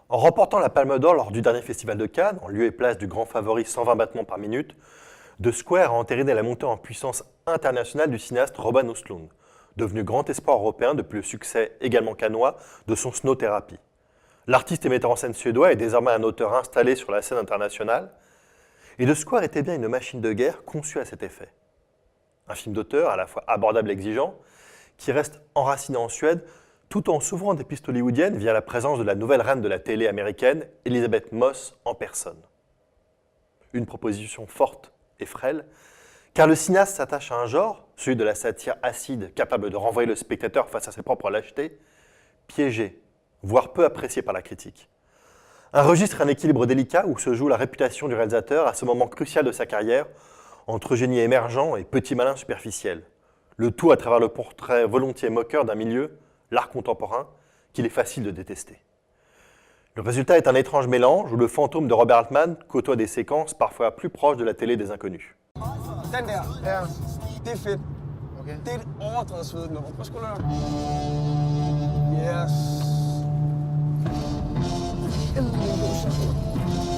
En remportant la Palme d'Or lors du dernier festival de Cannes, en lieu et place du grand favori 120 battements par minute, The Square a entériné la montée en puissance internationale du cinéaste Robin Östlund, devenu grand espoir européen depuis le succès également cannois de son Snow Therapy. L'artiste et metteur en scène suédois est désormais un auteur installé sur la scène internationale, et The Square était bien une machine de guerre conçue à cet effet. Un film d'auteur à la fois abordable et exigeant, qui reste enraciné en Suède, tout en s'ouvrant des pistes hollywoodiennes via la présence de la nouvelle reine de la télé américaine, Elizabeth Moss, en personne. Une proposition forte et frêle, car le cinéaste s'attache à un genre, celui de la satire acide, capable de renvoyer le spectateur face à ses propres lâchetés, piégé, voire peu apprécié par la critique. Un registre et un équilibre délicat où se joue la réputation du réalisateur à ce moment crucial de sa carrière, entre génie émergent et petit malin superficiel. Le tout à travers le portrait volontiers moqueur d'un milieu, l'art contemporain, qu'il est facile de détester. Le résultat est un étrange mélange où le fantôme de Robert Altman côtoie des séquences parfois plus proches de la télé des inconnus. Den der. Ja. Det er fedt. Okay. Det er et overdrevet svedigt nummer. Prøv skulderen. Yes. Endelig en god sang.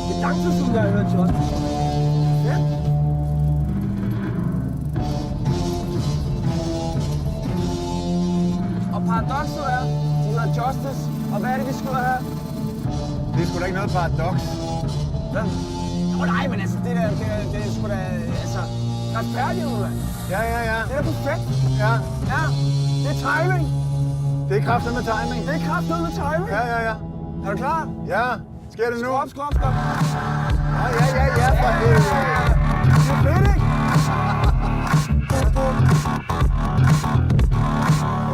Det er lang tid siden, jeg har hørt John. Fedt. Og paradokset er, de hedder Justice. Og hvad er det, vi skal ud have? Det er sgu da ikke noget paradoks. Hvad? Nej, men altså, det er sgu da, altså, retfærdighed, mand. Ja. Det er perfekt. Ja. Ja, det er timing. Det er kraftigt med timing. Det er kraftigt med timing. Ja. Er du klar? Ja. Sker det nu? Skru op. Ja, for helvede. Det er fedt, ikke?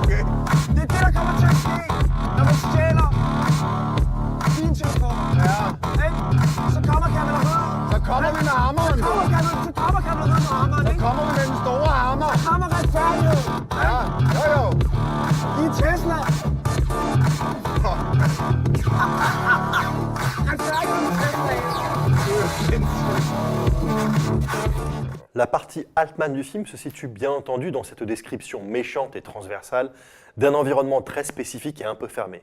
Okay. Det er det, der kommer til at ske, når man stjæler din telefon. Ja. Ikke? Så kommer kameraet. Så kommer vi med hammeren. Så kommer kameraet med hammeren, Så ikke? kommer vi med den store hammer. Så kommer retfærdighed. Ja. Jo. I Tesla. La partie Altman du film se situe bien entendu dans cette description méchante et transversale d'un environnement très spécifique et un peu fermé.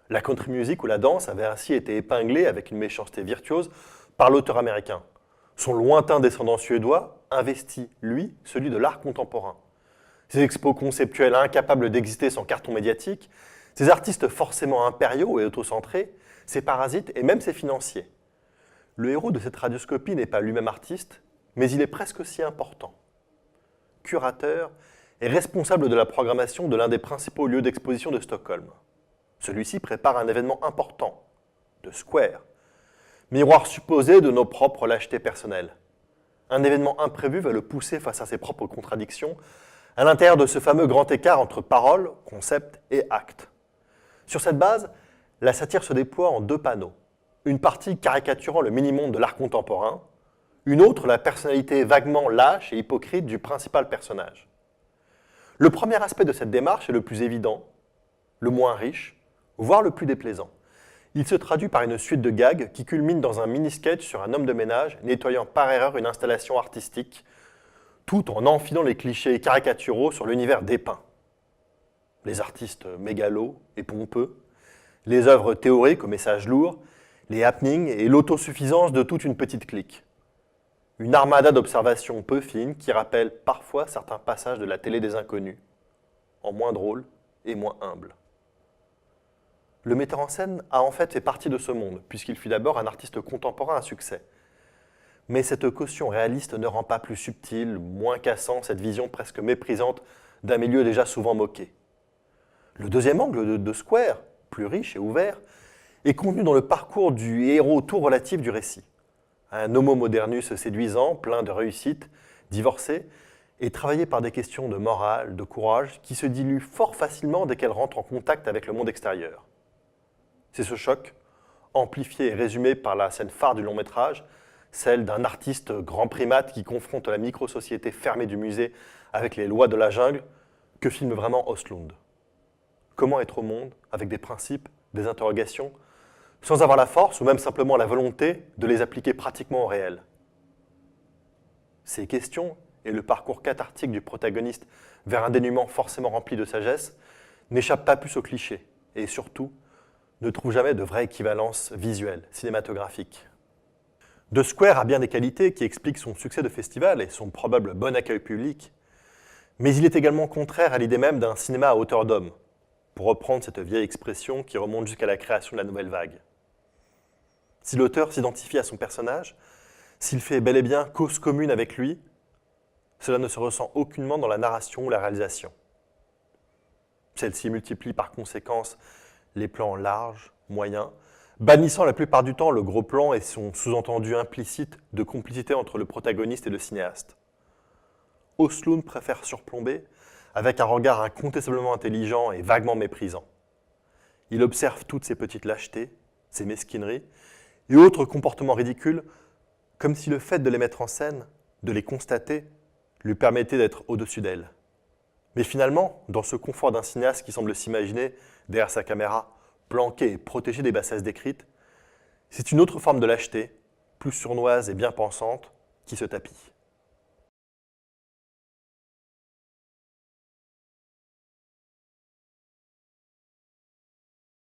La country music ou la danse avait ainsi été épinglée avec une méchanceté virtuose par l'auteur américain. Son lointain descendant suédois investit, lui, celui de l'art contemporain. Ces expos conceptuels incapables d'exister sans carton médiatique, ces artistes forcément impériaux et autocentrés, ces parasites et même ces financiers. Le héros de cette radioscopie n'est pas lui-même artiste, mais il est presque aussi important. Curateur et responsable de la programmation de l'un des principaux lieux d'exposition de Stockholm. Celui-ci prépare un événement important, The Square, miroir supposé de nos propres lâchetés personnelles. Un événement imprévu va le pousser face à ses propres contradictions, à l'intérieur de ce fameux grand écart entre parole, concept et acte. Sur cette base, la satire se déploie en deux panneaux. Une partie caricaturant le mini-monde de l'art contemporain, une autre la personnalité vaguement lâche et hypocrite du principal personnage. Le premier aspect de cette démarche est le plus évident, le moins riche, voire le plus déplaisant. Il se traduit par une suite de gags qui culmine dans un mini-sketch sur un homme de ménage nettoyant par erreur une installation artistique, tout en enfilant les clichés caricaturaux sur l'univers dépeint. Les artistes mégalos et pompeux, les œuvres théoriques aux messages lourds, les happenings et l'autosuffisance de toute une petite clique. Une armada d'observations peu fines qui rappellent parfois certains passages de la télé des inconnus, en moins drôle et moins humble. Le metteur en scène a en fait fait partie de ce monde, puisqu'il fut d'abord un artiste contemporain à succès. Mais cette caution réaliste ne rend pas plus subtil, moins cassant cette vision presque méprisante d'un milieu déjà souvent moqué. Le deuxième angle de Square, plus riche et ouvert, est contenu dans le parcours du héros tout relatif du récit. Un homo modernus séduisant, plein de réussite, divorcé, et travaillé par des questions de morale, de courage, qui se diluent fort facilement dès qu'elle rentre en contact avec le monde extérieur. C'est ce choc, amplifié et résumé par la scène phare du long-métrage, celle d'un artiste grand primate qui confronte la micro-société fermée du musée avec les lois de la jungle, que filme vraiment Östlund. Comment être au monde, avec des principes, des interrogations, sans avoir la force ou même simplement la volonté de les appliquer pratiquement au réel. Ces questions et le parcours cathartique du protagoniste vers un dénouement forcément rempli de sagesse n'échappent pas plus aux clichés et surtout ne trouve jamais de vraie équivalence visuelle, cinématographique. The Square a bien des qualités qui expliquent son succès de festival et son probable bon accueil public, mais il est également contraire à l'idée même d'un cinéma à hauteur d'homme, pour reprendre cette vieille expression qui remonte jusqu'à la création de la nouvelle vague. Si l'auteur s'identifie à son personnage, s'il fait bel et bien cause commune avec lui, cela ne se ressent aucunement dans la narration ou la réalisation. Celle-ci multiplie par conséquence les plans larges, moyens, bannissant la plupart du temps le gros plan et son sous-entendu implicite de complicité entre le protagoniste et le cinéaste. Osloon préfère surplomber avec un regard incontestablement intelligent et vaguement méprisant. Il observe toutes ces petites lâchetés, ces mesquineries et autres comportements ridicules, comme si le fait de les mettre en scène, de les constater, lui permettait d'être au-dessus d'elles. Mais finalement, dans ce confort d'un cinéaste qui semble s'imaginer, derrière sa caméra, planqué et protégé des bassesses décrites, c'est une autre forme de lâcheté, plus sournoise et bien pensante, qui se tapit.